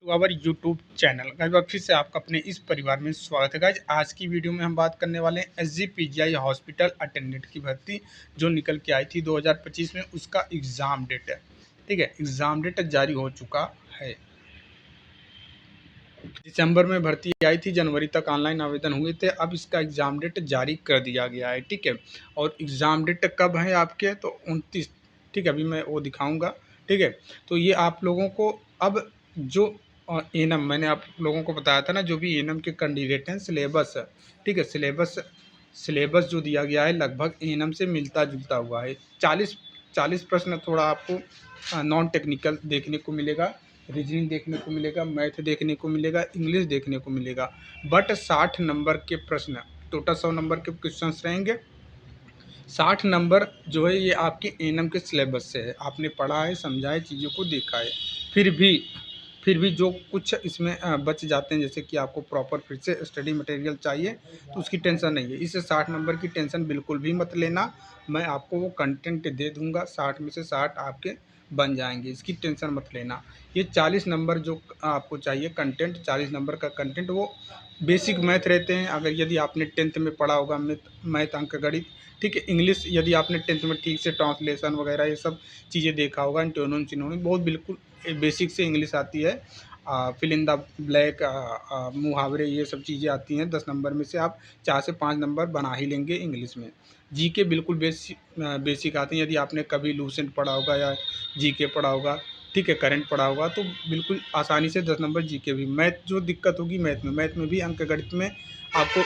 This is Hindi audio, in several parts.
To our YouTube channel guys. फिर से आपका अपने इस परिवार में स्वागत है गाइज। आज की वीडियो में हम बात करने वाले हैं SGPGI हॉस्पिटल अटेंडेंट की भर्ती जो निकल के आई थी 2025 में, उसका एग्ज़ाम डेट है। ठीक है, एग्ज़ाम डेट जारी हो चुका है। दिसंबर में भर्ती आई थी, जनवरी तक ऑनलाइन आवेदन हुए थे। अब इसका एग्ज़ाम डेट जारी कर दिया गया है। ठीक है, और एग्ज़ाम डेट कब है आपके, तो 29। ठीक है, अभी मैं वो दिखाऊंगा। ठीक है, तो ये आप लोगों को अब जो एनम मैंने आप लोगों को बताया था ना, जो भी एनम के कैंडिडेट हैं, सिलेबस, ठीक है, सिलेबस जो दिया गया है लगभग एनम से मिलता जुलता हुआ है। 40 प्रश्न थोड़ा आपको नॉन टेक्निकल देखने को मिलेगा, रीजनिंग देखने को मिलेगा, मैथ देखने को मिलेगा, इंग्लिश देखने को मिलेगा। बट 60 नंबर के प्रश्न, टोटल 100 नंबर के क्वेश्चंस रहेंगे। 60 नंबर जो है ये आपके एनम के सिलेबस से है, आपने पढ़ा है, समझा है, चीज़ों को देखा है। फिर भी जो कुछ इसमें बच जाते हैं, जैसे कि आपको प्रॉपर फिर से स्टडी मटेरियल चाहिए, तो उसकी टेंशन नहीं है। इस 60 नंबर की टेंशन बिल्कुल भी मत लेना। मैं आपको वो कंटेंट दे दूंगा, 60 में से 60 आपके बन जाएंगे, इसकी टेंशन मत लेना। ये 40 नंबर जो आपको चाहिए कंटेंट, 40 नंबर का कंटेंट वो बेसिक मैथ रहते हैं। अगर यदि आपने 10th में पढ़ा होगा मैथ अंक गणित, ठीक है, इंग्लिश यदि आपने 10th में ठीक से ट्रांसलेशन वगैरह ये सब चीज़ें देखा होगा, इंटोनिम सिनोनिम बहुत बिल्कुल बेसिक से इंग्लिश आती है। फिल इन द ब्लैक, मुहावरे, ये सब चीज़ें आती हैं। 10 नंबर में से आप 4 से 5 नंबर बना ही लेंगे इंग्लिश में। जीके बिल्कुल बेसिक आती हैं। यदि आपने कभी लूसेंट पढ़ा होगा या जीके पढ़ा होगा, ठीक है, करंट पढ़ा होगा, तो बिल्कुल आसानी से 10 नंबर जीके भी। मैथ जो दिक्कत होगी मैथ में भी, अंक गणित में आपको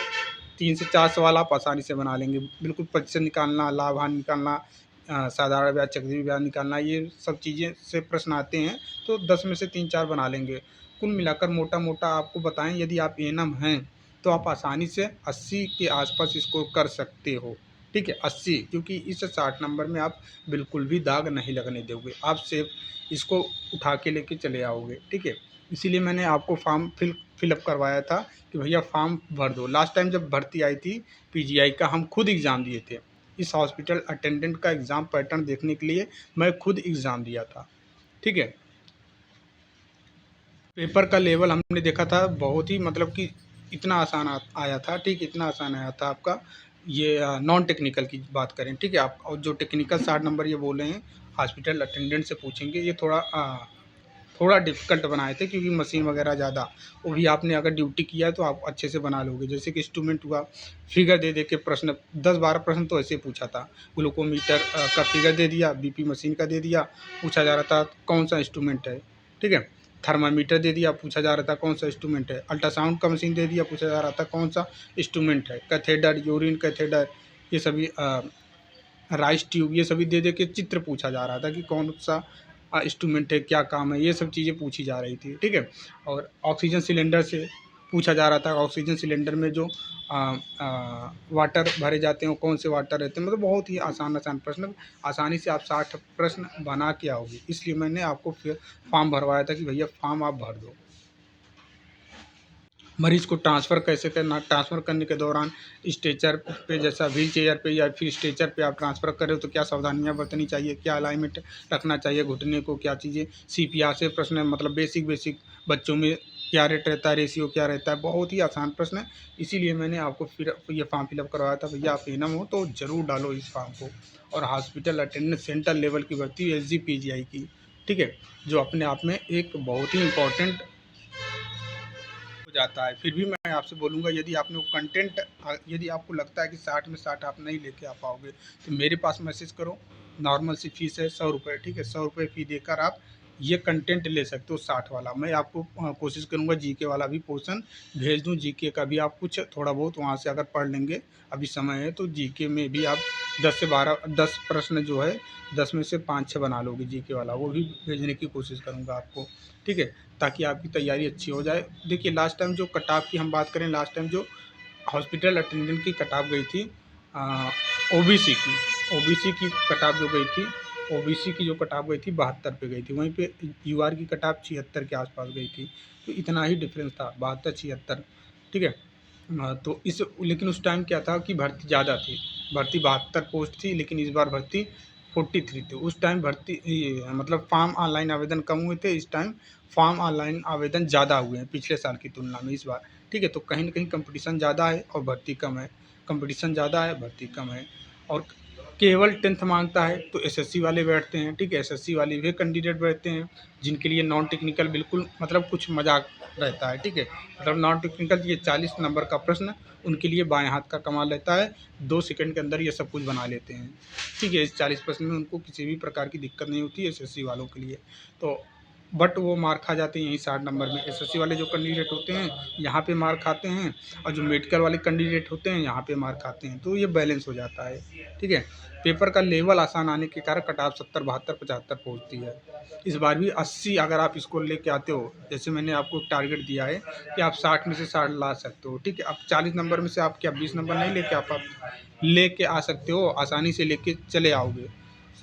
3 से 4 सवाल आप आसानी से बना लेंगे। बिल्कुल प्रतिशत निकालना, लाभ हानि निकालना, साधारण ब्याज, चक्रवृद्धि ब्याज निकालना, ये सब चीज़ें से प्रश्न आते हैं, तो 10 में से 3-4 बना लेंगे। कुल मिलाकर मोटा मोटा आपको बताएं, यदि आप एनम हैं तो आप आसानी से 80 के आसपास इसको कर सकते हो। ठीक है, 80, क्योंकि इस 60 नंबर में आप बिल्कुल भी दाग नहीं लगने दोगे, आप सिर्फ इसको उठा के लेके चले आओगे। ठीक है, इसीलिए मैंने आपको फॉर्म फिलअप करवाया था कि भैया फॉर्म भर दो। लास्ट टाइम जब भर्ती आई थी पीजीआई का, हम खुद एग्ज़ाम दिए थे। इस हॉस्पिटल अटेंडेंट का एग्ज़ाम पैटर्न देखने के लिए मैं खुद एग्ज़ाम दिया था। ठीक है, पेपर का लेवल हमने देखा था, बहुत ही मतलब कि इतना आसान आया था। ठीक, इतना आसान आया था आपका। ये नॉन टेक्निकल की बात करें, ठीक है, आप और जो टेक्निकल 60 नंबर ये बोले हैं हॉस्पिटल अटेंडेंट से पूछेंगे, ये थोड़ा डिफ़िकल्ट बनाए थे, क्योंकि मशीन वगैरह ज़्यादा, वो भी आपने अगर ड्यूटी किया है तो आप अच्छे से बना लोगे। जैसे कि इंस्ट्रूमेंट हुआ, फिगर दे दे के प्रश्न 10-12 प्रश्न तो ऐसे पूछा था। ग्लूकोमीटर का फिगर दे दिया, बीपी मशीन का दे दिया, पूछा जा रहा था कौन सा इंस्ट्रूमेंट है। ठीक है, थर्मामीटर दे दिया, पूछा जा रहा था कौन सा इंस्ट्रूमेंट है। अल्ट्रासाउंड का मशीन दे दिया, पूछा जा रहा था कौन सा इंस्ट्रूमेंट है। कैथेटर, यूरिन कैथेटर, ये सभी राइस ट्यूब, ये सभी दे दे के चित्र पूछा जा रहा था कि कौन सा इंस्ट्रूमेंट है, क्या काम है, ये सब चीज़ें पूछी जा रही थी। ठीक है, और ऑक्सीजन सिलेंडर से पूछा जा रहा था, ऑक्सीजन सिलेंडर में जो वाटर भरे जाते हैं वो कौन से वाटर रहते हैं। मतलब बहुत ही आसान प्रश्न, आसानी से आप 60 प्रश्न बना के आओगे। इसलिए मैंने आपको फिर फॉर्म भरवाया था कि भैया फॉर्म आप भर दो। मरीज को ट्रांसफ़र कैसे करना, ट्रांसफ़र करने के दौरान स्ट्रेचर पे, जैसा व्हील चेयर पे या फिर स्ट्रेचर पे आप ट्रांसफ़र कर रहे हो तो क्या सावधानियां बरतनी चाहिए, क्या अलाइनमेंट रखना चाहिए घुटने को, क्या चीज़ें। सीपीआर से प्रश्न, मतलब बेसिक बच्चों में क्या रेट रहता है, रेशियो क्या रहता है, बहुत ही आसान प्रश्न है। इसीलिए मैंने आपको फिर ये फॉर्म फिलअप करवाया था। भैया आप एनम हो तो ज़रूर डालो इस फॉर्म को। और हॉस्पिटल अटेंडेंट सेंटर लेवल की भर्ती SGPGI की, ठीक है, जो अपने आप में एक बहुत ही इम्पोर्टेंट हो जाता है। फिर भी मैं आपसे बोलूँगा, यदि आपने वो कंटेंट, यदि आपको लगता है कि 60 में 60 आप नहीं लेके आ पाओगे, तो मेरे पास मैसेज करो। नॉर्मल सी फीस है 100 रुपये, ठीक है, 100 रुपये फ़ी देकर आप ये कंटेंट ले सकते हो 60 वाला। मैं आपको कोशिश करूँगा जीके वाला भी पोर्शन भेज दूँ। जीके का भी आप कुछ थोड़ा बहुत वहाँ से अगर पढ़ लेंगे, अभी समय है, तो जीके में भी आप 10 से 12, 10 प्रश्न जो है 10 में से 5-6 बना लोगे जीके वाला, वो भी भेजने की कोशिश करूँगा आपको। ठीक है, ताकि आपकी तैयारी अच्छी हो जाए। देखिए लास्ट टाइम जो कट ऑफ की हम बात करें, लास्ट टाइम जो हॉस्पिटल अटेंडेंट की कट ऑफ गई थी ओबीसी की, ओबीसी की कट ऑफ जो गई थी, ओबीसी की जो कट ऑफ गई थी 72 पे गई थी। वहीं पे यूआर की कट ऑफ 76 के आसपास गई थी। तो इतना ही डिफरेंस था, 72-76। ठीक है, तो इस लेकिन उस टाइम क्या था कि भर्ती ज़्यादा थी, भर्ती 72 पोस्ट थी, लेकिन इस बार भर्ती 43 थे। उस टाइम भर्ती ये मतलब फॉर्म ऑनलाइन आवेदन कम हुए थे, इस टाइम फॉर्म ऑनलाइन आवेदन ज़्यादा हुए हैं पिछले साल की तुलना में इस बार, ठीक है। तो कहीं न कहीं कॉम्पिटिशन ज़्यादा है और भर्ती कम है, कॉम्पिटिशन ज़्यादा है, भर्ती कम है। और केवल 10th माँगता है तो एसएससी वाले बैठते हैं, ठीक है। एसएससी वाले वे कैंडिडेट बैठते हैं जिनके लिए नॉन टेक्निकल बिल्कुल मतलब कुछ मज़ाक रहता है, ठीक है। मतलब नॉन टेक्निकल ये 40 नंबर का प्रश्न उनके लिए बाएँ हाथ का कमाल रहता है, 2 सेकंड के अंदर ये सब कुछ बना लेते हैं, ठीक है। इस 40% में उनको किसी भी प्रकार की दिक्कत नहीं होती है एसएससी वालों के लिए। तो बट वो मार खा जाते हैं यहीं 60 नंबर में। एसएससी वाले जो कैंडिडेट होते हैं यहाँ पे मार खाते हैं और जो मेडिकल वाले कैंडिडेट होते हैं यहाँ पे मार खाते हैं, तो ये बैलेंस हो जाता है, ठीक है। पेपर का लेवल आसान आने के कारण कट ऑफ 70, 72, 75 पहुँचती है। इस बार भी 80 अगर आप इसको लेके आते हो, जैसे मैंने आपको एक टारगेट दिया है कि आप 60 में से 60 ला सकते हो, ठीक है। अब 40 नंबर में से आप क्या 20 नंबर नहीं लेके आप लेके आ सकते हो, आसानी से लेके चले आओगे।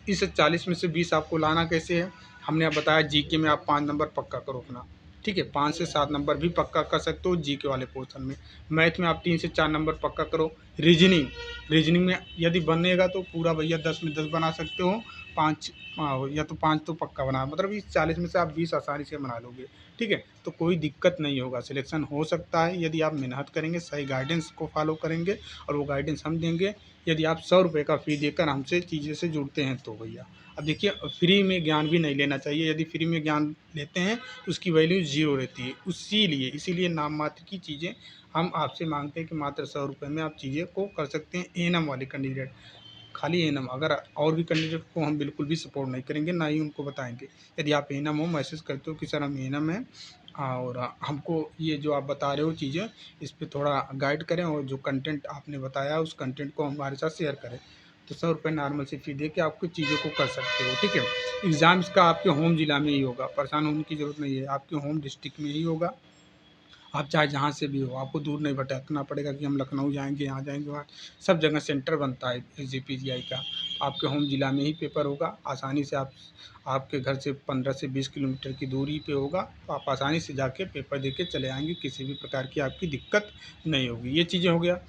इस 40 में से 20 आपको लाना कैसे है, हमने अब बताया जीके में आप 5 नंबर पक्का करो अपना, ठीक है। 5 से 7 नंबर भी पक्का कर सकते हो जीके वाले पोर्शन में। मैथ में आप 3 से 4 नंबर पक्का करो। रीजनिंग रीजनिंग में यदि बनेगा तो पूरा भैया 10 में 10 बना सकते हो, 5 या तो 5 तो पक्का बना, मतलब इस 40 में से आप 20 आसानी से बना लोगे, ठीक है। तो कोई दिक्कत नहीं होगा, सिलेक्शन हो सकता है यदि आप मेहनत करेंगे, सही गाइडेंस को फॉलो करेंगे और वो गाइडेंस हम देंगे। यदि आप 100 रुपये का फ़ी देकर हमसे चीज़ें से जुड़ते हैं तो भैया। अब देखिए फ्री में ज्ञान भी नहीं लेना चाहिए, यदि फ्री में ज्ञान लेते हैं तो उसकी वैल्यू ज़ीरो रहती है। इसीलिए नाम मात्र की चीज़ें हम आपसे मांगते हैं कि मात्र 100 रुपये में आप चीज़ें को कर सकते हैं। एएनएम वाले कैंडिडेट, खाली एएनएम, अगर और भी कैंडिडेट को हम बिल्कुल भी सपोर्ट नहीं करेंगे, ना ही उनको बताएँगे। यदि आप एएनएम हो, मैसेज करते हो कि सर हम एएनएम हैं और हमको ये जो आप बता रहे हो चीज़ें, इस पे थोड़ा गाइड करें और जो कंटेंट आपने बताया उस कंटेंट को हमारे साथ शेयर करें। तो 100 रुपये नॉर्मल सी फ़ी दे के आपको चीज़ों को कर सकते हो, ठीक है। एग्ज़ाम इसका आपके होम ज़िला में ही होगा, परेशान होने की ज़रूरत नहीं है, आपके होम डिस्ट्रिक्ट में ही होगा। आप चाहे जहाँ से भी हो, आपको दूर नहीं भटकना पड़ेगा कि हम लखनऊ जाएँगे, यहाँ जाएँगे, वहाँ सब जगह सेंटर बनता है जेपीजीआई का। आपके होम ज़िला में ही पेपर होगा, आसानी से आपके घर से 15 से 20 किलोमीटर की दूरी पे होगा, तो आप आसानी से जाके पेपर दे के चले आएँगे, किसी भी प्रकार की आपकी दिक्कत नहीं होगी। ये चीज़ें हो गया।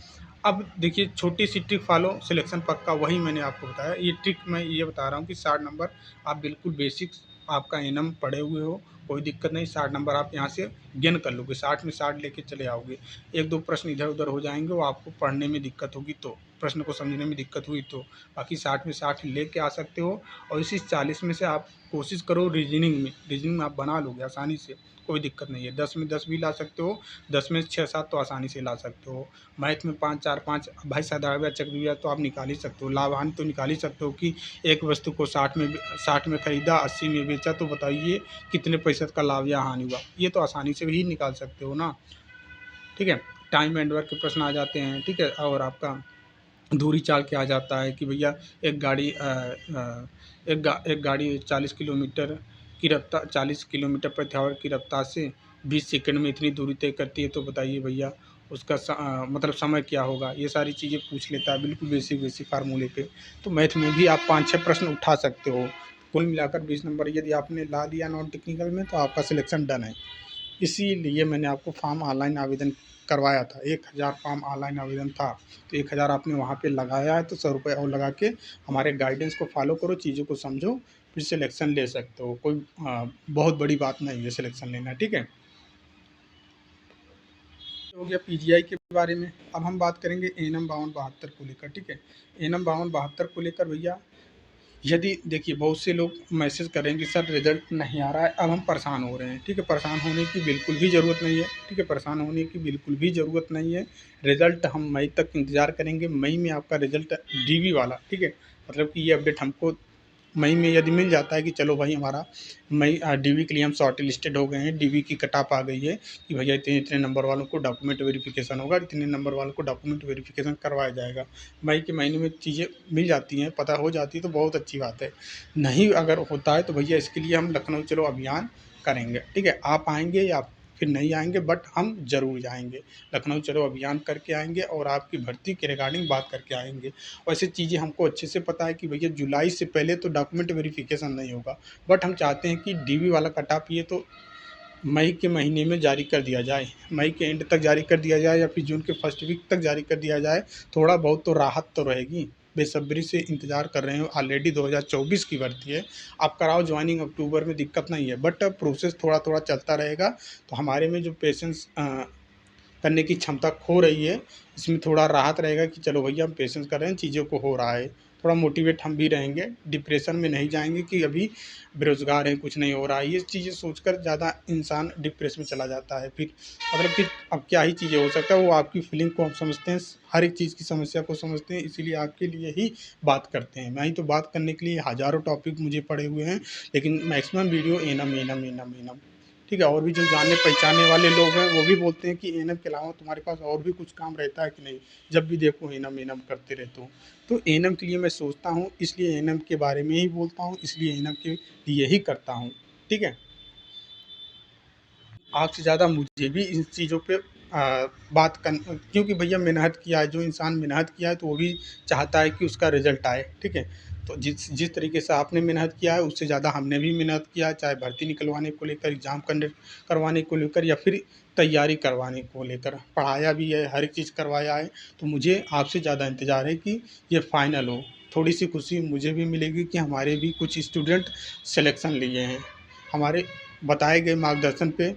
अब देखिए छोटी-सी ट्रिक फ़ॉलो, सिलेक्शन पक्का, वही मैंने आपको बताया। ये ट्रिक मैं ये बता रहा हूँ कि 60 नंबर आप बिल्कुल बेसिक्स आपका एएनएम पढ़े हुए हो, कोई दिक्कत नहीं, 60 नंबर आप यहाँ से गेन कर लोगे, 60 में 60 लेके चले आओगे। 1-2 प्रश्न इधर-उधर हो जाएँगे, वो आपको पढ़ने में दिक्कत होगी तो, प्रश्न को समझने में दिक्कत हुई तो, बाकी 60 में 60 लेके आ सकते हो। और इसी 40 में से आप कोशिश करो रीजनिंग में आप बना लोगे आसानी से, कोई दिक्कत नहीं है। 10 में 10 भी ला सकते हो, 10 में 6-7 तो आसानी से ला सकते हो। मैथ में 5, 4, 5 भाई साधारण चक्रवृद्धि तो आप निकाल ही सकते हो, लाभ-हानि तो निकाल ही सकते हो कि एक वस्तु को 60 में खरीदा, 80 में बेचा, तो बताइए कितने प्रतिशत का लाभ या हानि हुआ। ये तो आसानी से भी निकाल सकते हो ना, ठीक है। टाइम एंड वर्क के प्रश्न आ जाते हैं, ठीक है। और आपका दूरी चाल के आ जाता है कि भैया एक गाड़ी एक गाड़ी 40 किलोमीटर की रफ्तार, 40 किलोमीटर प्रति आवर की रफ्तार से 20 सेकंड में इतनी दूरी तय करती है, तो बताइए भैया उसका मतलब समय क्या होगा। ये सारी चीज़ें पूछ लेता है बिल्कुल बेसिक बेसिक फार्मूले पे। तो मैथ में भी आप 5-6 प्रश्न उठा सकते हो। कुल मिलाकर 20 नंबर यदि आपने ला दिया नॉन टेक्निकल में तो आपका सिलेक्शन डन है। इसीलिए मैंने आपको फॉर्म ऑनलाइन आवेदन करवाया था। 1000 फॉर्म ऑनलाइन आवेदन था, तो 1000 आपने वहाँ पे लगाया है, तो 100 रुपये और लगा के हमारे गाइडेंस को फॉलो करो, चीज़ों को समझो, फिर सिलेक्शन ले सकते हो। कोई बहुत बड़ी बात नहीं है सिलेक्शन लेना, ठीक है। हो गया पीजीआई के बारे में। अब हम बात करेंगे एएनएम 5272 को लेकर, ठीक है। एएनएम 5272 को लेकर भैया, यदि देखिए बहुत से लोग मैसेज करेंगे सर रिज़ल्ट नहीं आ रहा है, अब हम परेशान हो रहे हैं, ठीक है। परेशान होने की बिल्कुल भी ज़रूरत नहीं है, ठीक है। परेशान होने की बिल्कुल भी ज़रूरत नहीं है। रिज़ल्ट हम मई तक इंतज़ार करेंगे, मई में आपका रिज़ल्ट डीवी वाला, ठीक है। मतलब कि ये अपडेट हमको मई में यदि मिल जाता है कि चलो भाई हमारा मई डीवी के लिए हम शॉर्ट लिस्टेड हो गए हैं, डीवी की कट ऑफ आ गई है कि भैया इतने इतने नंबर वालों को डॉक्यूमेंट वेरिफिकेशन होगा, इतने नंबर वालों को डॉक्यूमेंट वेरिफिकेशन करवाया जाएगा। मई के महीने में चीज़ें मिल जाती हैं, पता हो जाती है तो बहुत अच्छी बात है। नहीं अगर होता है तो भैया इसके लिए हम लखनऊ चलो अभियान करेंगे, ठीक है। आप आएँगे या फिर नहीं आएँगे, बट हम ज़रूर जाएँगे। लखनऊ चलो अभियान करके आएँगे और आपकी भर्ती के रिगार्डिंग बात करके आएँगे। वैसे चीज़ें हमको अच्छे से पता है कि भैया जुलाई से पहले तो डॉक्यूमेंट वेरिफिकेशन नहीं होगा, बट हम चाहते हैं कि डीवी वाला कट ऑफ ये तो मई के महीने में जारी कर दिया जाए, मई के एंड तक जारी कर दिया जाए या फिर जून के फर्स्ट वीक तक जारी कर दिया जाए, थोड़ा बहुत तो राहत तो रहेगी। बेसब्री से इंतज़ार कर रहे हो, ऑलरेडी 2024 की भर्ती है, आप कराओ ज्वाइनिंग अक्टूबर में, दिक्कत नहीं है। बट प्रोसेस थोड़ा-थोड़ा चलता रहेगा, तो हमारे में जो पेशेंस करने की क्षमता खो रही है, इसमें थोड़ा राहत रहेगा कि चलो भैया हम पेशेंस कर रहे हैं, चीज़ों को हो रहा है। थोड़ा मोटिवेट हम भी रहेंगे, डिप्रेशन में नहीं जाएँगे कि अभी बेरोज़गार हैं, कुछ नहीं हो रहा है। ये चीज़ें सोचकर ज़्यादा इंसान डिप्रेस में चला जाता है। फिर मतलब फिर अब क्या ही चीज़ें हो सकता है, वो आपकी फीलिंग को हम समझते हैं, हर एक चीज़ की समस्या को समझते हैं, इसीलिए आपके लिए ही बात करते हैं। मैं ही तो बात करने के लिए हज़ारों टॉपिक मुझे पड़े हुए हैं, लेकिन maximum video annum, annum, annum, annum. ठीक है, और भी जो जाने पहचाने वाले लोग हैं वो भी बोलते हैं कि एनम के अलावा तुम्हारे पास और भी कुछ काम रहता है कि नहीं, जब भी देखो एनम एनम करते रहते हो। तो एनम के लिए मैं सोचता हूँ, इसलिए एनम के बारे में ही बोलता हूँ, इसलिए एनम के लिए ही करता हूँ। ठीक है, आपसे ज़्यादा मुझे भी इन चीज़ों पे बात कर, क्योंकि भैया मेहनत किया है, जो इंसान मेहनत किया है तो वो भी चाहता है कि उसका रिजल्ट आए। ठीक है, तो जिस जिस तरीके से आपने मेहनत किया है उससे ज़्यादा हमने भी मेहनत किया है, चाहे भर्ती निकलवाने को लेकर, एग्ज़ाम कंडक्ट करवाने को लेकर, या फिर तैयारी करवाने को लेकर पढ़ाया भी है, हर एक चीज़ करवाया है। तो मुझे आपसे ज़्यादा इंतज़ार है कि ये फाइनल हो। थोड़ी सी खुशी मुझे भी मिलेगी कि हमारे भी कुछ स्टूडेंट सिलेक्शन लिए हैं, हमारे बताए गए मार्गदर्शन पे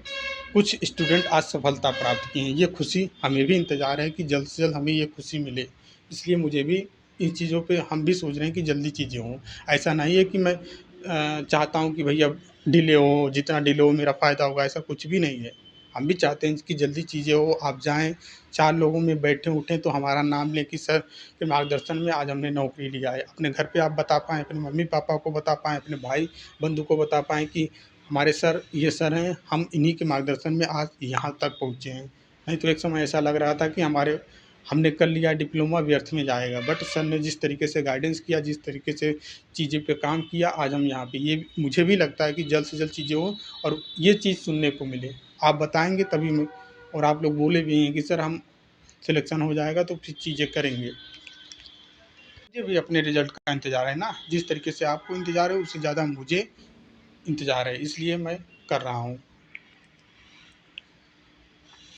कुछ स्टूडेंट आज सफलता प्राप्त किए हैं। ये खुशी हमें भी इंतज़ार है कि जल्द से जल्द हमें ये खुशी मिले, इसलिए मुझे भी इन चीज़ों पे हम भी सोच रहे हैं कि जल्दी चीज़ें हों। ऐसा नहीं है कि मैं चाहता हूँ कि भैया डिले हो, जितना डिले हो मेरा फ़ायदा होगा, ऐसा कुछ भी नहीं है। हम भी चाहते हैं कि जल्दी चीज़ें हो, आप जाएँ, 4 लोगों में बैठें उठें तो हमारा नाम लें कि सर के मार्गदर्शन में आज हमने नौकरी लिया है। अपने घर पे आप बता पाएँ, अपने मम्मी-पापा को बता पाएँ, अपने भाई-बंधु को बता पाएँ कि हमारे सर ये सर हैं, हम इन्हीं के मार्गदर्शन में आज यहाँ तक पहुँचे हैं। नहीं तो एक समय ऐसा लग रहा था कि हमारे हमने कर लिया डिप्लोमा, व्यर्थ में जाएगा। बट सर ने जिस तरीके से गाइडेंस किया, जिस तरीके से चीज़ें पे काम किया, आज हम यहाँ पे, ये मुझे भी लगता है कि जल्द से जल्द चीज़ें हों और ये चीज़ सुनने को मिले। आप बताएँगे तभी मैं, और आप लोग बोले भी हैं कि सर हम सिलेक्शन हो जाएगा तो फिर चीज़ें करेंगे। मुझे भी अपने रिज़ल्ट का इंतज़ार है ना, जिस तरीके से आपको इंतज़ार है उससे ज़्यादा मुझे इंतज़ार है, इसलिए मैं कर रहा हूँ।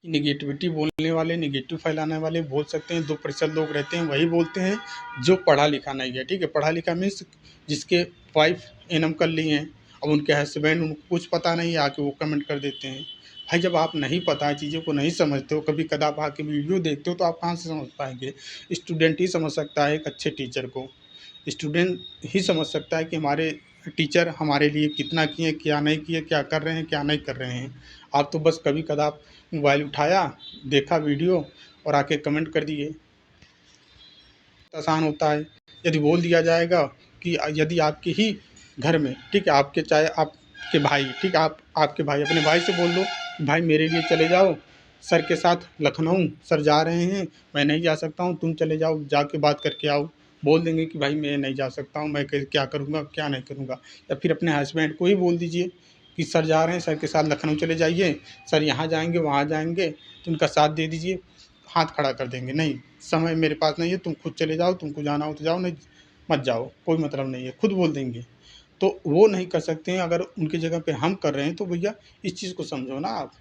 नेगेटिविटी बोलने वाले, नेगेटिव फैलाने वाले बोल सकते हैं, 2% लोग रहते हैं वही बोलते हैं जो पढ़ा लिखा नहीं है। ठीक है, पढ़ा लिखा मीन्स जिसके वाइफ एनएम कर ली हैं, अब उनके हस्बैंड, उनको कुछ पता नहीं है, आके वो कमेंट कर देते हैं। भाई जब आप नहीं पता है, चीज़ों को नहीं समझते हो, कभी कदार आके वीडियो देखते हो तो आप कहाँ से समझ पाएंगे। स्टूडेंट ही समझ सकता है एक अच्छे टीचर को, स्टूडेंट ही समझ सकता है कि हमारे टीचर हमारे लिए कितना किए, क्या नहीं किए, क्या कर रहे हैं, क्या नहीं कर रहे हैं। आप तो बस कभी कदार मोबाइल उठाया, देखा वीडियो और आके कमेंट कर दिए। आसान होता है, यदि बोल दिया जाएगा कि यदि आपके ही घर में, ठीक है, आपके चाहे आपके भाई, ठीक है, आप आपके भाई अपने भाई से बोल दो, भाई मेरे लिए चले जाओ सर के साथ लखनऊ, सर जा रहे हैं, मैं नहीं जा सकता हूँ, तुम चले जाओ, जाके बात करके आओ। बोल देंगे कि भाई मैं नहीं जा सकता हूँ, मैं क्या करूँगा, क्या नहीं करूँगा। या फिर अपने हस्बैंड को ही बोल दीजिए कि सर जा रहे हैं, सर के साथ लखनऊ चले जाइए, सर यहाँ जाएंगे वहाँ जाएंगे, तो उनका साथ दे दीजिए। हाथ खड़ा कर देंगे, नहीं समय मेरे पास नहीं है, तुम खुद चले जाओ, तुमको जाना हो तो जाओ, नहीं मत जाओ, कोई मतलब नहीं है, खुद बोल देंगे। तो वो नहीं कर सकते हैं, अगर उनकी जगह पे हम कर रहे हैं तो भैया इस चीज़ को समझो ना आप।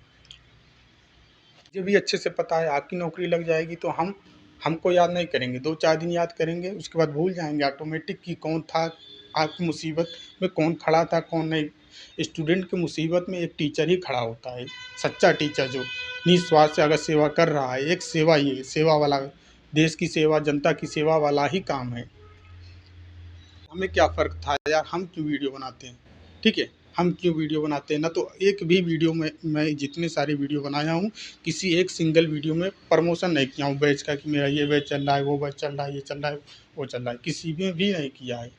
मुझे भी अच्छे से पता है आपकी नौकरी लग जाएगी तो हम हमको याद नहीं करेंगे, 2-4 दिन याद करेंगे, उसके बाद भूल जाएँगे ऑटोमेटिक कि कौन था, आपकी मुसीबत में कौन खड़ा था, कौन नहीं। स्टूडेंट की मुसीबत में एक टीचर ही खड़ा होता है, सच्चा टीचर जो निस्वार्थ से अगर सेवा कर रहा है, एक सेवा, ये सेवा वाला, देश की सेवा, जनता की सेवा वाला ही काम है। हमें क्या फ़र्क था यार, हम क्यों वीडियो बनाते हैं, ठीक है? हम क्यों वीडियो बनाते हैं ना, तो एक भी वीडियो में, मैं जितने सारे वीडियो बनाया हूँ, किसी एक सिंगल वीडियो में प्रमोशन नहीं किया हूँ बैच का कि मेरा ये बैच चल रहा है, वो बैच चल रहा है, ये चल रहा है, वो चल रहा है, किसी में भी नहीं किया है।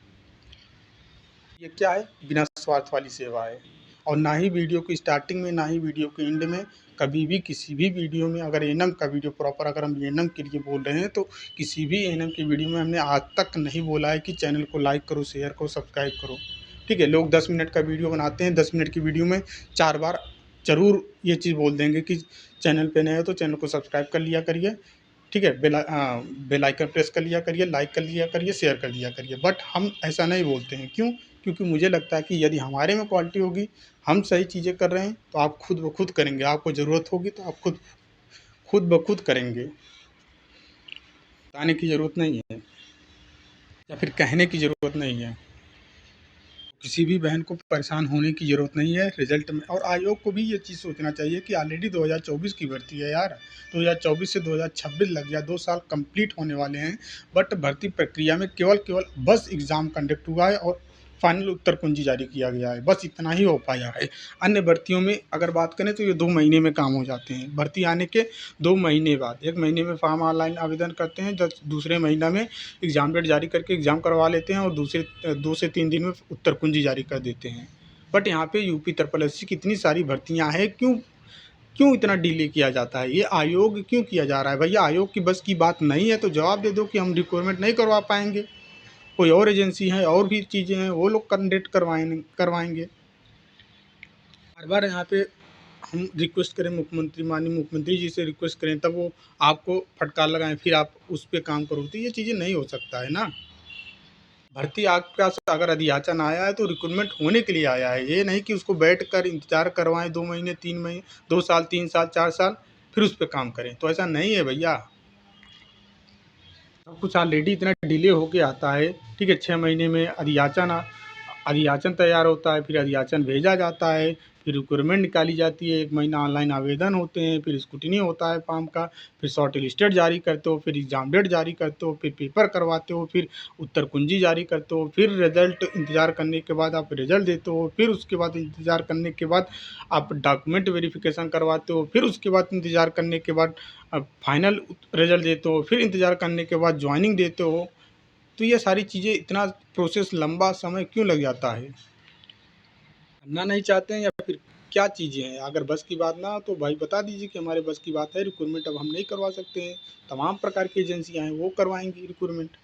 ये क्या है, बिना स्वार्थ वाली सेवा है। और ना ही वीडियो की स्टार्टिंग में, ना ही वीडियो के एंड में, कभी भी किसी भी वीडियो में, अगर एनम का वीडियो प्रॉपर, अगर हम एनम के लिए बोल रहे हैं तो किसी भी एनम की वीडियो में हमने आज तक नहीं बोला है कि चैनल को लाइक करो, शेयर करो, सब्सक्राइब करो। ठीक है, लोग 10 मिनट का वीडियो बनाते हैं, 10 मिनट की वीडियो में 4 बार ज़रूर ये चीज़ बोल देंगे कि चैनल पे नए हो तो चैनल को सब्सक्राइब कर लिया करिए, ठीक है, बेल आइकन प्रेस कर लिया करिए, लाइक कर लिया करिए, शेयर कर दिया करिए। बट हम ऐसा नहीं बोलते हैं, क्यों? क्योंकि मुझे लगता है कि यदि हमारे में क्वालिटी होगी, हम सही चीज़ें कर रहे हैं तो आप खुद ब खुद करेंगे, आपको ज़रूरत होगी तो आप खुद खुद ब खुद करेंगे, बताने की ज़रूरत नहीं है। या फिर कहने की ज़रूरत नहीं है। किसी भी बहन को परेशान होने की ज़रूरत नहीं है रिजल्ट में। और आयोग को भी ये चीज़ सोचना चाहिए कि ऑलरेडी 2024 की भर्ती है यार, 2024 से 2026 लग गया, 2 साल कंप्लीट होने वाले हैं। बट भर्ती प्रक्रिया में केवल बस एग्ज़ाम कंडक्ट हुआ है और फाइनल उत्तर कुंजी जारी किया गया है, बस इतना ही हो पाया है। अन्य भर्तियों में अगर बात करें तो ये 2 महीने में काम हो जाते हैं। भर्ती आने के 2 महीने बाद, 1 महीने में फॉर्म ऑनलाइन आवेदन करते हैं, दूसरे महीना में एग्ज़ाम डेट जारी करके एग्ज़ाम करवा लेते हैं और दूसरे 2 से 3 दिन में उत्तर कुंजी जारी कर देते हैं। बट यहाँ पे यूपी SSSC की इतनी सारी भर्तियाँ हैं, क्यों क्यों इतना डिले किया जाता है? ये आयोग क्यों किया जा रहा है? भैया आयोग की बस की बात नहीं है तो जवाब दे दो कि हम रिक्रूटमेंट नहीं करवा पाएंगे, कोई और एजेंसी है, और भी चीज़ें हैं, वो लोग कंडक्ट करवाएंगे। बार बार यहाँ पे हम रिक्वेस्ट करें मुख्यमंत्री, माननीय मुख्यमंत्री जी से रिक्वेस्ट करें, तब वो आपको फटकार लगाएं, फिर आप उस पर काम करो, तो ये चीज़ें नहीं हो सकता है ना। भर्ती आपके पास अगर अधियाचन आया है तो रिक्रूटमेंट होने के लिए आया है, ये नहीं कि उसको बैठ कर इंतजार करवाएं 2 महीने 3 महीने, 2 साल 3 साल 4 साल, फिर उस पर काम करें। तो ऐसा नहीं है भैया, सब कुछ ऑलरेडी इतना डिले होके आता है। ठीक है, 6 महीने में अधियाचन तैयार होता है, फिर अधियाचन भेजा जाता है, फिर रिक्वायरमेंट निकाली जाती है, 1 महीना ऑनलाइन आवेदन होते हैं, फिर स्क्रूटिनी होता है फॉर्म का, फिर शॉर्ट लिस्टेड जारी करते हो, फिर एग्ज़ाम डेट जारी करते हो, फिर पेपर करवाते हो, फिर उत्तर कुंजी जारी करते हो, फिर रिजल्ट इंतज़ार करने के बाद आप रिजल्ट देते हो, फिर उसके बाद इंतज़ार करने के बाद आप डॉक्यूमेंट वेरिफिकेशन करवाते हो, फिर उसके बाद इंतज़ार करने के बाद फाइनल रिजल्ट देते हो, फिर इंतज़ार करने के बाद ज्वाइनिंग देते हो। तो ये सारी चीज़ें, इतना प्रोसेस लंबा समय क्यों लग जाता है? करना नहीं चाहते हैं या फिर क्या चीज़ें हैं? अगर बस की बात ना हो तो भाई बता दीजिए कि हमारे बस की बात है, रिक्रूटमेंट अब हम नहीं करवा सकते हैं। तमाम प्रकार की एजेंसियाँ हैं, वो करवाएंगी रिक्रूटमेंट।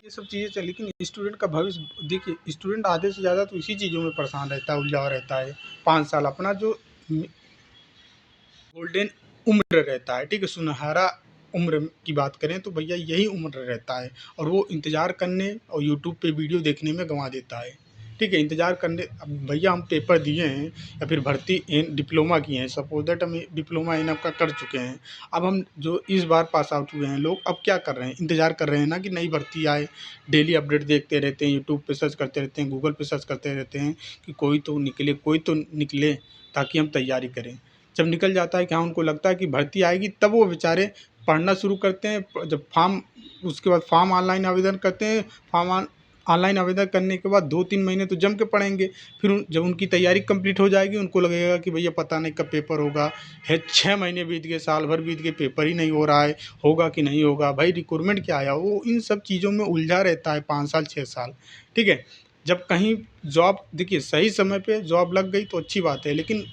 ये सब चीज़ें चल, लेकिन स्टूडेंट का भविष्य देखिए, स्टूडेंट आधे से ज़्यादा तो इसी चीज़ों में परेशान रहता है, उलझा रहता है। 5 साल अपना जो गोल्डन उम्र रहता है, ठीक है, सुनहरा उम्र की बात करें तो भैया यही उम्र रहता है, और वो इंतज़ार करने और यूट्यूब पे वीडियो देखने में गंवा देता है। ठीक है, इंतज़ार करने, अब भैया हम पेपर दिए हैं या फिर भर्ती डिप्लोमा किए हैं, सपोज दैट हम डिप्लोमा इन आपका कर चुके हैं। अब हम जो इस बार पास आउट हुए हैं लोग, अब क्या कर रहे हैं? इंतज़ार कर रहे हैं ना कि नई भर्ती आए, डेली अपडेट देखते रहते हैं, यूट्यूब पे सर्च करते रहते हैं, गूगल पे सर्च करते रहते हैं कि कोई तो निकले, कोई तो निकले, ताकि हम तैयारी करें। जब निकल जाता है, क्या उनको लगता है कि भर्ती आएगी, तब वो बेचारे पढ़ना शुरू करते हैं। जब फॉर्म, उसके बाद फॉर्म ऑनलाइन आवेदन करते हैं, फॉर्म ऑनलाइन आवेदन करने के बाद 2-3 महीने तो जम के पढ़ेंगे। फिर जब उनकी तैयारी कंप्लीट हो जाएगी, उनको लगेगा कि भैया पता नहीं कब पेपर होगा है, 6 महीने बीत गए, साल भर बीत गए, पेपर ही नहीं हो रहा है, होगा कि नहीं होगा। भाई रिक्रूटमेंट क्या आया, वो इन सब चीज़ों में उलझा रहता है 5 साल 6 साल। ठीक है, जब कहीं जॉब, देखिए सही समय पे जॉब लग गई तो अच्छी बात है, लेकिन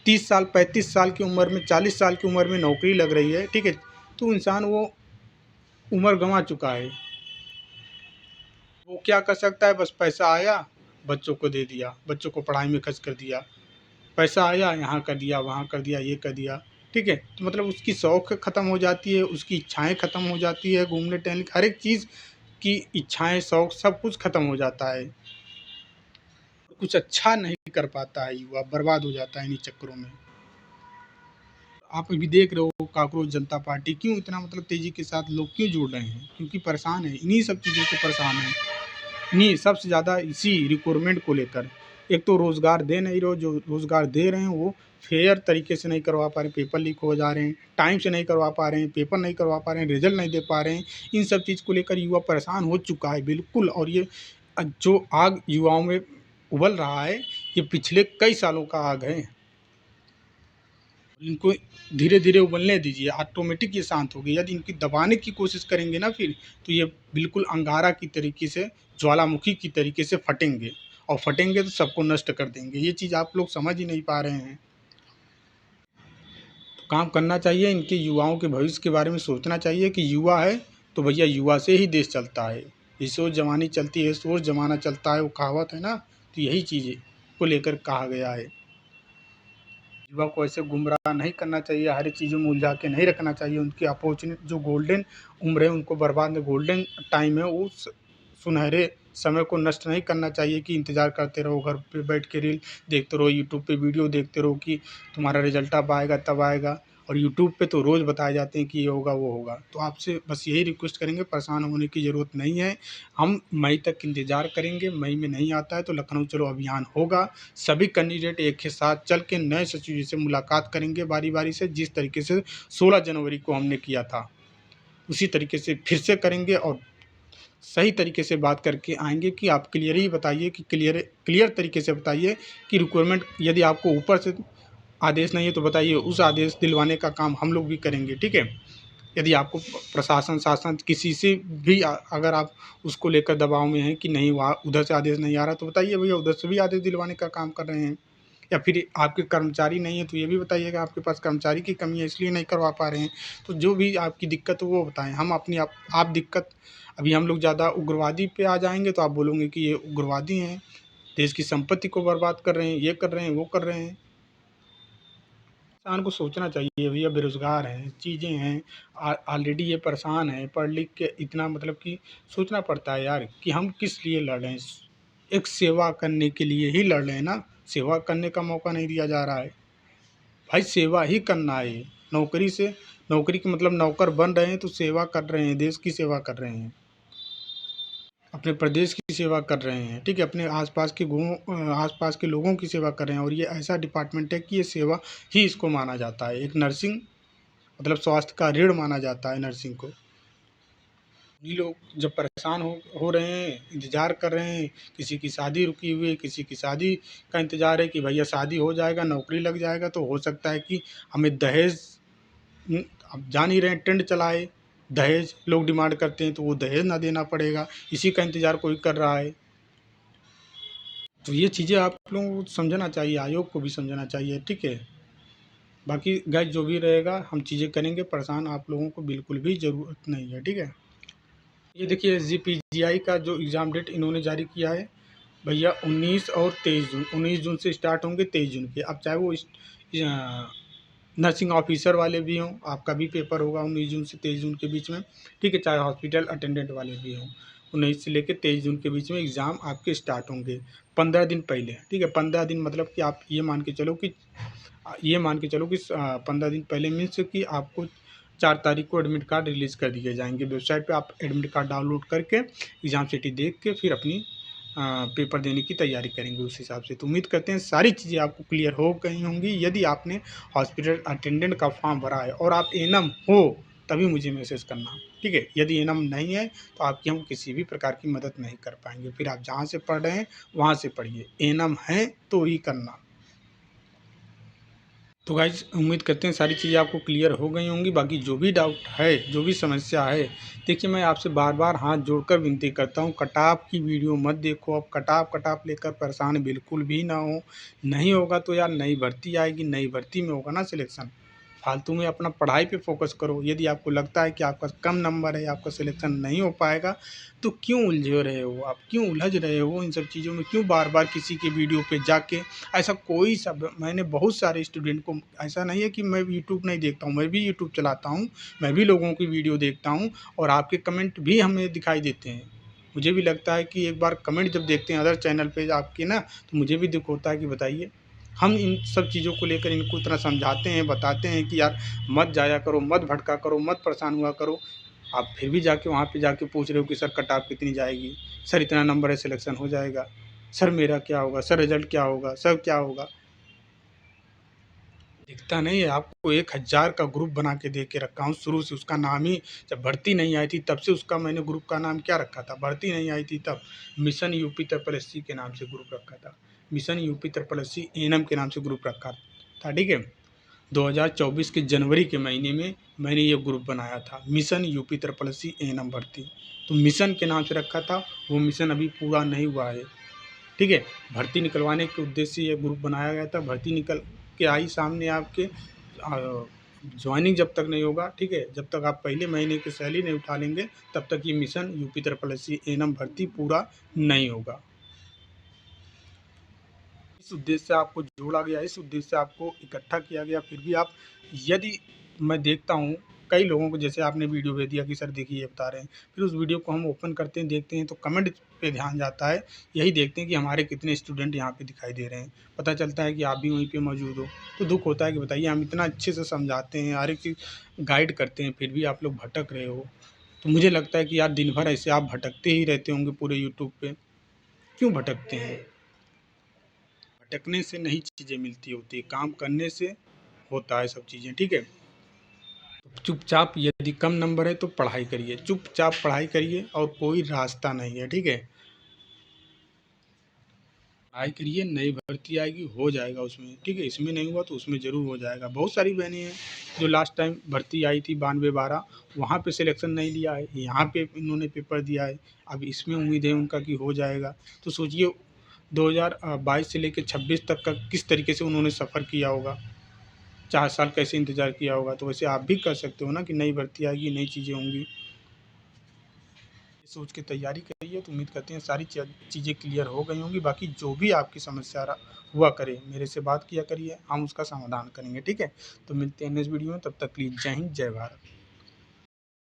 30 साल 35 साल की उम्र में, 40 साल की उम्र में नौकरी लग रही है, ठीक है, तो इंसान वो उम्र गंवा चुका है। वो क्या कर सकता है? बस पैसा आया, बच्चों को दे दिया, बच्चों को पढ़ाई में खर्च कर दिया, पैसा आया, यहाँ कर दिया, वहाँ कर दिया, ये कर दिया। ठीक है, तो मतलब उसकी शौक ख़त्म हो जाती है, उसकी इच्छाएं ख़त्म हो जाती है, घूमने टहलने की हर एक चीज़ की इच्छाएं, शौक सब कुछ ख़त्म हो जाता है। कुछ अच्छा नहीं कर पाता है युवा, बर्बाद हो जाता है इन्हीं चक्करों में। आप अभी देख रहे हो कांग्रेस जनता पार्टी क्यों इतना मतलब तेज़ी के साथ लोग क्यों जुड़ रहे हैं? क्योंकि परेशान है, इन्हीं सब चीज़ों से परेशान है। इन्हीं सबसे ज़्यादा इसी रिक्रूटमेंट को लेकर। एक तो रोज़गार दे नहीं रहे हो, जो रोज़गार दे रहे हैं वो फेयर तरीके से नहीं करवा पा रहे हैं, पेपर लीक हो जा रहे हैं, टाइम से नहीं करवा पा रहे हैं, पेपर नहीं करवा पा रहे हैं, रिजल्ट नहीं दे पा रहे हैं। इन सब चीज़ को लेकर युवा परेशान हो चुका है बिल्कुल। और ये जो आग युवाओं में उबल रहा है, ये पिछले कई सालों का आग है। इनको धीरे धीरे उबलने दीजिए, ऑटोमेटिक ये शांत होगी। यदि इनकी दबाने की कोशिश करेंगे ना फिर, तो ये बिल्कुल अंगारा की तरीके से, ज्वालामुखी की तरीके से फटेंगे, और फटेंगे तो सबको नष्ट कर देंगे। ये चीज़ आप लोग समझ ही नहीं पा रहे हैं। तो काम करना चाहिए, इनके युवाओं के भविष्य के बारे में सोचना चाहिए कि युवा है तो भैया युवा से ही देश चलता है। ये सोच जमानी चलती है, सोच जमाना चलता है, वो कहावत है ना, तो यही चीज़ें को लेकर कहा गया है। युवा को ऐसे गुमराह नहीं करना चाहिए, हर एक चीज़ों में उलझा के नहीं रखना चाहिए। उनकी अपॉर्चुनिटी, जो गोल्डन उम्र है, उनको बर्बाद नहीं, गोल्डन टाइम है, उस सुनहरे समय को नष्ट नहीं करना चाहिए कि इंतज़ार करते रहो, घर पे बैठ के रील देखते रहो, यूट्यूब पे वीडियो देखते रहो कि तुम्हारा रिजल्ट अब आएगा तब आएगा। और यूट्यूब पे तो रोज़ बताए जाते हैं कि ये होगा वो होगा। तो आपसे बस यही रिक्वेस्ट करेंगे, परेशान होने की ज़रूरत नहीं है। हम मई तक इंतज़ार करेंगे, मई में नहीं आता है तो लखनऊ चलो अभियान होगा। सभी कैंडिडेट एक के साथ चल के नए सचिव जी से मुलाकात करेंगे बारी-बारी से, जिस तरीके से 16 जनवरी को हमने किया था, उसी तरीके से फिर से करेंगे और सही तरीके से बात करके आएँगे कि आप क्लियर ही बताइए कि क्लियर तरीके से बताइए कि रिक्वायरमेंट यदि आपको ऊपर से आदेश नहीं है तो बताइए, उस आदेश दिलवाने का काम हम लोग भी करेंगे, ठीक है? यदि आपको प्रशासन शासन किसी से भी अगर आप उसको लेकर दबाव में हैं कि नहीं वहाँ उधर से आदेश नहीं आ रहा तो बताइए भैया उधर से भी आदेश दिलवाने का काम कर रहे हैं। या फिर आपके कर्मचारी नहीं है तो ये भी बताइएगा आपके पास कर्मचारी की कमी है इसलिए नहीं करवा पा रहे हैं। तो जो भी आपकी दिक्कत हो वो बताएँ। हम अपनी आप दिक्कत अभी हम लोग ज़्यादा उग्रवादी पे आ जाएँगे तो आप बोलोगे कि ये उग्रवादी हैं, देश की संपत्ति को बर्बाद कर रहे हैं, ये कर रहे हैं, वो कर रहे हैं। इंसान को सोचना चाहिए भैया, बेरोज़गार हैं, चीज़ें हैं, ऑलरेडी ये परेशान है, पढ़ लिख के इतना मतलब कि सोचना पड़ता है यार कि हम किस लिए लड़ रहे हैं। एक सेवा करने के लिए ही लड़ रहे हैं ना, सेवा करने का मौका नहीं दिया जा रहा है। भाई सेवा ही करना है, नौकरी के मतलब नौकर बन रहे हैं तो सेवा कर रहे हैं, देश की सेवा कर रहे हैं, अपने प्रदेश की सेवा कर रहे हैं, ठीक है? अपने आस-पास के लोगों की सेवा कर रहे हैं और ये ऐसा डिपार्टमेंट है कि ये सेवा ही इसको माना जाता है। एक नर्सिंग मतलब स्वास्थ्य का ऋण माना जाता है नर्सिंग को। ये लोग जब परेशान हो रहे हैं, इंतज़ार कर रहे हैं, किसी की शादी रुकी हुई है, किसी की शादी का इंतज़ार है कि भैया शादी हो जाएगा, नौकरी लग जाएगा तो हो सकता है कि हमें दहेज आप जान ही रहे हैं ट्रेंड चला है, दहेज लोग डिमांड करते हैं तो वो दहेज ना देना पड़ेगा, इसी का इंतज़ार कोई कर रहा है। तो ये चीज़ें आप लोगों को समझना चाहिए, आयोग को भी समझना चाहिए, ठीक है? बाकी गाइस जो भी रहेगा हम चीज़ें करेंगे, परेशान आप लोगों को बिल्कुल भी ज़रूरत नहीं है, ठीक है? ये देखिए एसजीपीजीआई का जो एग्ज़ाम डेट इन्होंने जारी किया है भैया 19 और 23 जून, 19 जून से स्टार्ट होंगे 23 जून के। अब चाहे वो नर्सिंग ऑफिसर वाले भी हों, आपका भी पेपर होगा 19 जून से 23 जून के बीच में, ठीक है? चाहे हॉस्पिटल अटेंडेंट वाले भी हों, 19 से लेकर 23 जून के बीच में एग्ज़ाम आपके स्टार्ट होंगे 15 दिन पहले, ठीक है? 15 दिन मतलब कि आप ये मान के चलो कि 15 दिन पहले मीन्स कि आपको 4 तारीख को एडमिट कार्ड रिलीज़ कर दिए जाएंगे। वेबसाइट पे आप एडमिट कार्ड डाउनलोड करके एग्ज़ाम सिटी देख के फिर अपनी पेपर देने की तैयारी करेंगे उस हिसाब से। तो उम्मीद करते हैं सारी चीज़ें आपको क्लियर हो गई होंगी। यदि आपने हॉस्पिटल अटेंडेंट का फॉर्म भरा है और आप एनम हो तभी मुझे मैसेज करना, ठीक है? यदि एनम नहीं है तो आपकी हम किसी भी प्रकार की मदद नहीं कर पाएंगे। फिर आप जहाँ से पढ़ रहे हैं वहाँ से पढ़िए, एनम है तो ही करना। तो गाइज़ उम्मीद करते हैं सारी चीज़ें आपको क्लियर हो गई होंगी। बाकी जो भी डाउट है, जो भी समस्या है, देखिए मैं आपसे बार-बार हाथ जोड़कर विनती करता हूँ, कट-ऑफ की वीडियो मत देखो। अब कट-ऑफ लेकर परेशान बिल्कुल भी ना हो। नहीं होगा तो यार नई भर्ती आएगी, नई भर्ती में होगा ना सिलेक्शन। फालतू में अपना पढ़ाई पे फ़ोकस करो। यदि आपको लगता है कि आपका कम नंबर है, आपका सिलेक्शन नहीं हो पाएगा, तो क्यों उलझे रहे हो आप? क्यों उलझ रहे हो इन सब चीज़ों में? क्यों बार-बार किसी की वीडियो पे जाके ऐसा कोई सा मैंने बहुत सारे स्टूडेंट को ऐसा नहीं है कि मैं यूट्यूब नहीं देखता हूँ, मैं भी यूट्यूब चलाता हूँ, मैं भी लोगों की वीडियो देखता हूँ और आपके कमेंट भी हमें दिखाई देते हैं। मुझे भी लगता है कि एक बार कमेंट जब देखते हैं अदर चैनल पे आपके ना, तो मुझे भी दुःख होता है कि बताइए, हम इन सब चीज़ों को लेकर इनको इतना समझाते हैं, बताते हैं कि यार मत जाया करो, मत भटका करो, मत परेशान हुआ करो। आप फिर भी जाके वहाँ पे जाके पूछ रहे हो कि सर कट-ऑफ कितनी जाएगी? सर इतना नंबर है सिलेक्शन हो जाएगा। सर मेरा क्या होगा? सर रिज़ल्ट क्या होगा? सर क्या होगा? दिखता नहीं है आपको 1000 का ग्रुप बना के दे के रखा हूँ शुरू से। उसका नाम ही जब भर्ती नहीं आई थी तब से उसका मैंने ग्रुप का नाम क्या रखा था, भर्ती नहीं आई थी तब मिशन यूपी ट्रिपल एससी के नाम से ग्रुप रखा था। Mission UP triple SC ANM के नाम से ग्रुप रखा था, ठीक है? 2024 के जनवरी के महीने में मैंने ये ग्रुप बनाया था, mission UP triple SC ANM भर्ती। तो मिशन के नाम से रखा था, वो मिशन अभी पूरा नहीं हुआ है, ठीक है? भर्ती निकलवाने के उद्देश्य से ये ग्रुप बनाया गया था। भर्ती निकल के आई सामने आपके जॉइनिंग जब तक नहीं होगा, ठीक है? जब तक आप पहले महीने की सैलरी नहीं उठा लेंगे तब तक ये mission UP triple SC ANM भर्ती पूरा नहीं होगा। इस उद्देश्य से आपको जोड़ा गया, इस उद्देश्य से आपको इकट्ठा किया गया। फिर भी आप यदि मैं देखता हूँ कई लोगों को, जैसे आपने वीडियो भेज दिया कि सर देखिए ये बता रहे हैं, फिर उस वीडियो को हम ओपन करते हैं, देखते हैं तो कमेंट पे ध्यान जाता है, यही देखते हैं कि हमारे कितने स्टूडेंट यहाँ पे दिखाई दे रहे हैं, पता चलता है कि आप भी वहीं पे मौजूद हो। तो दुःख होता है कि बताइए हम इतना अच्छे से समझाते हैं, हर एक चीज़ गाइड करते हैं, फिर भी आप लोग भटक रहे हो। तो मुझे लगता है कि यार दिन भर ऐसे आप भटकते ही रहते होंगे पूरे यूट्यूब पे, क्यों भटकते हैं? भटकने से नहीं चीज़ें मिलती होती है, काम करने से होता है सब चीज़ें, ठीक है? चुपचाप यदि कम नंबर है तो पढ़ाई करिए, चुपचाप पढ़ाई करिए और कोई रास्ता नहीं है, ठीक है? पढ़ाई करिए, नई भर्ती आएगी, हो जाएगा उसमें, ठीक है? इसमें नहीं हुआ तो उसमें ज़रूर हो जाएगा। बहुत सारी बहनें हैं जो लास्ट टाइम भर्ती आई थी 92-12, वहाँ पे सिलेक्शन नहीं लिया है, यहाँ पे इन्होंने पेपर दिया है, अब इसमें उम्मीद है उनका कि हो जाएगा। तो सोचिए 2022 से लेके 26 तक का किस तरीके से उन्होंने सफ़र किया होगा, 4 साल कैसे इंतज़ार किया होगा। तो वैसे आप भी कर सकते हो ना कि नई भर्ती आएगी, नई चीज़ें होंगी। सोच के तैयारी करिए, तो उम्मीद करते हैं सारी चीज़ें क्लियर हो गई होंगी। बाकी जो भी आपकी समस्या हुआ करे, मेरे से बात किया करिए, हम उसका समाधान करेंगे, ठीक है? तो मिलते हैं नेक्स्ट वीडियो में, तब तक प्लीज़ जय हिंद, जय भारत।